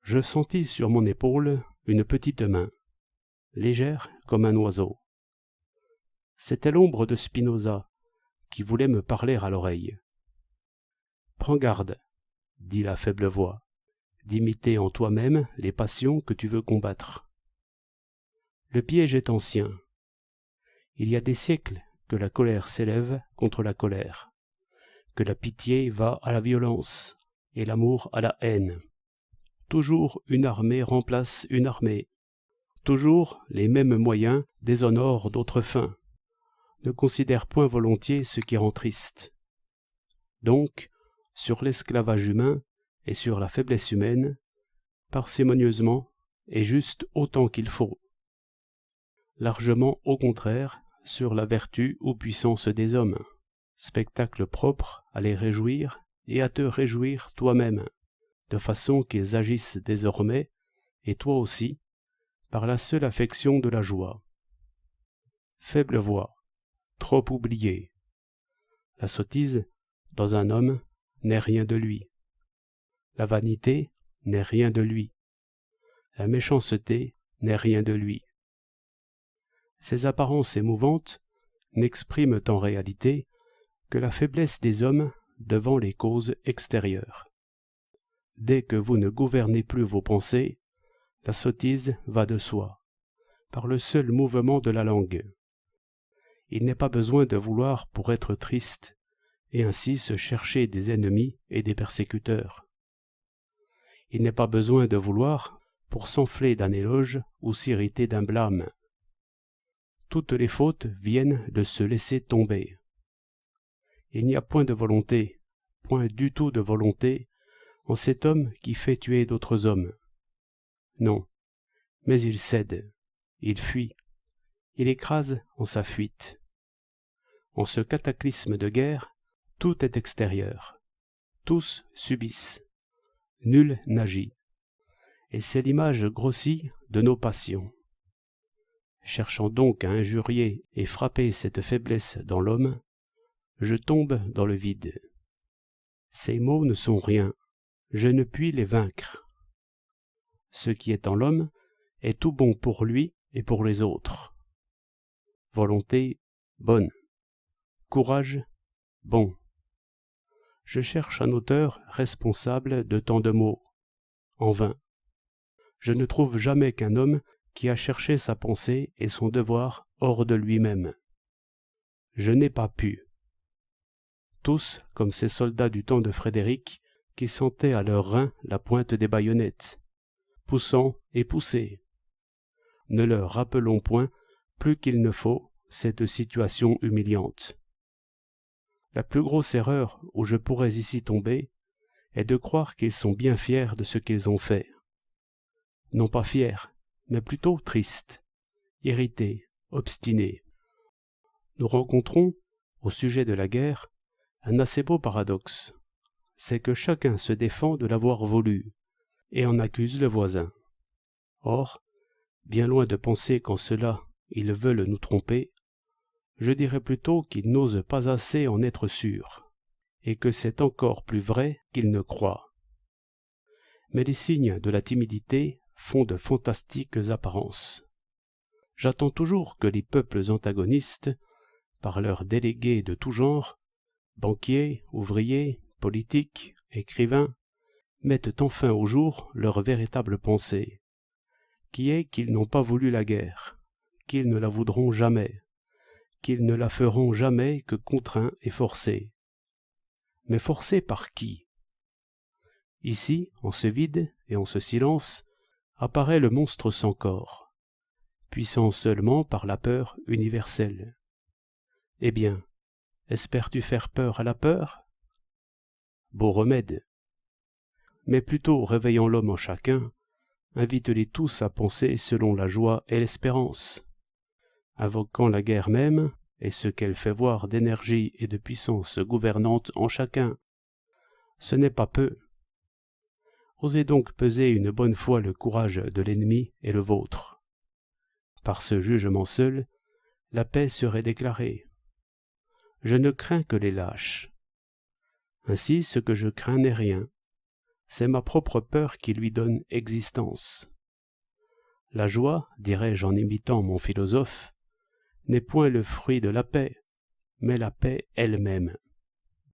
je sentis sur mon épaule une petite main, légère comme un oiseau. C'était l'ombre de Spinoza, qui voulait me parler à l'oreille. « Prends garde, » dit la faible voix, « d'imiter en toi-même les passions que tu veux combattre. Le piège est ancien. Il y a des siècles que la colère s'élève contre la colère, que la pitié va à la violence et l'amour à la haine. Toujours une armée remplace une armée. Toujours les mêmes moyens déshonorent d'autres fins. Ne considère point volontiers ce qui rend triste. Donc, sur l'esclavage humain et sur la faiblesse humaine, parcimonieusement et juste autant qu'il faut. Largement au contraire sur la vertu ou puissance des hommes, spectacle propre à les réjouir et à te réjouir toi-même, de façon qu'ils agissent désormais, et toi aussi, par la seule affection de la joie. Faible voix, trop oubliée. La sottise, dans un homme, n'est rien de lui. La vanité n'est rien de lui. La méchanceté n'est rien de lui. Ces apparences émouvantes n'expriment en réalité que la faiblesse des hommes devant les causes extérieures. Dès que vous ne gouvernez plus vos pensées, la sottise va de soi, par le seul mouvement de la langue. Il n'est pas besoin de vouloir pour être triste, et ainsi se chercher des ennemis et des persécuteurs. Il n'est pas besoin de vouloir pour s'enfler d'un éloge ou s'irriter d'un blâme. Toutes les fautes viennent de se laisser tomber. Il n'y a point de volonté, point du tout de volonté, en cet homme qui fait tuer d'autres hommes. Non, mais il cède, il fuit, il écrase en sa fuite. En ce cataclysme de guerre, tout est extérieur. Tous subissent. Nul n'agit. Et c'est l'image grossie de nos passions. Cherchant donc à injurier et frapper cette faiblesse dans l'homme, je tombe dans le vide. Ces mots ne sont rien, je ne puis les vaincre. Ce qui est en l'homme est tout bon pour lui et pour les autres. Volonté, bonne. Courage, bon. Je cherche un auteur responsable de tant de maux. En vain. Je ne trouve jamais qu'un homme qui a cherché sa pensée et son devoir hors de lui-même. Je n'ai pas pu. Tous, comme ces soldats du temps de Frédéric, qui sentaient à leurs reins la pointe des baïonnettes, poussant et poussés. Ne leur rappelons point, plus qu'il ne faut, cette situation humiliante. La plus grosse erreur où je pourrais ici tomber est de croire qu'ils sont bien fiers de ce qu'ils ont fait. Non pas fiers, mais plutôt tristes, irrités, obstinés. Nous rencontrons, au sujet de la guerre, un assez beau paradoxe. C'est que chacun se défend de l'avoir voulu, et en accuse le voisin. Or, bien loin de penser qu'en cela ils veulent nous tromper, je dirais plutôt qu'ils n'osent pas assez en être sûrs, et que c'est encore plus vrai qu'ils ne croient. Mais les signes de la timidité font de fantastiques apparences. J'attends toujours que les peuples antagonistes, par leurs délégués de tout genre, banquiers, ouvriers, politiques, écrivains, mettent enfin au jour leur véritable pensée, qui est qu'ils n'ont pas voulu la guerre, qu'ils ne la voudront jamais, qu'ils ne la feront jamais que contraints et forcés. Mais forcés par qui? Ici, en ce vide et en ce silence, apparaît le monstre sans corps, puissant seulement par la peur universelle. Eh bien, espères-tu faire peur à la peur? Beau remède. Mais plutôt réveillant l'homme en chacun, invite-les tous à penser selon la joie et l'espérance, invoquant la guerre même et ce qu'elle fait voir d'énergie et de puissance gouvernante en chacun. Ce n'est pas peu. Osez donc peser une bonne fois le courage de l'ennemi et le vôtre. Par ce jugement seul, la paix serait déclarée. Je ne crains que les lâches. Ainsi, ce que je crains n'est rien. c'est ma propre peur qui lui donne existence. La joie, dirais-je en imitant mon philosophe, n'est point le fruit de la paix, mais la paix elle-même.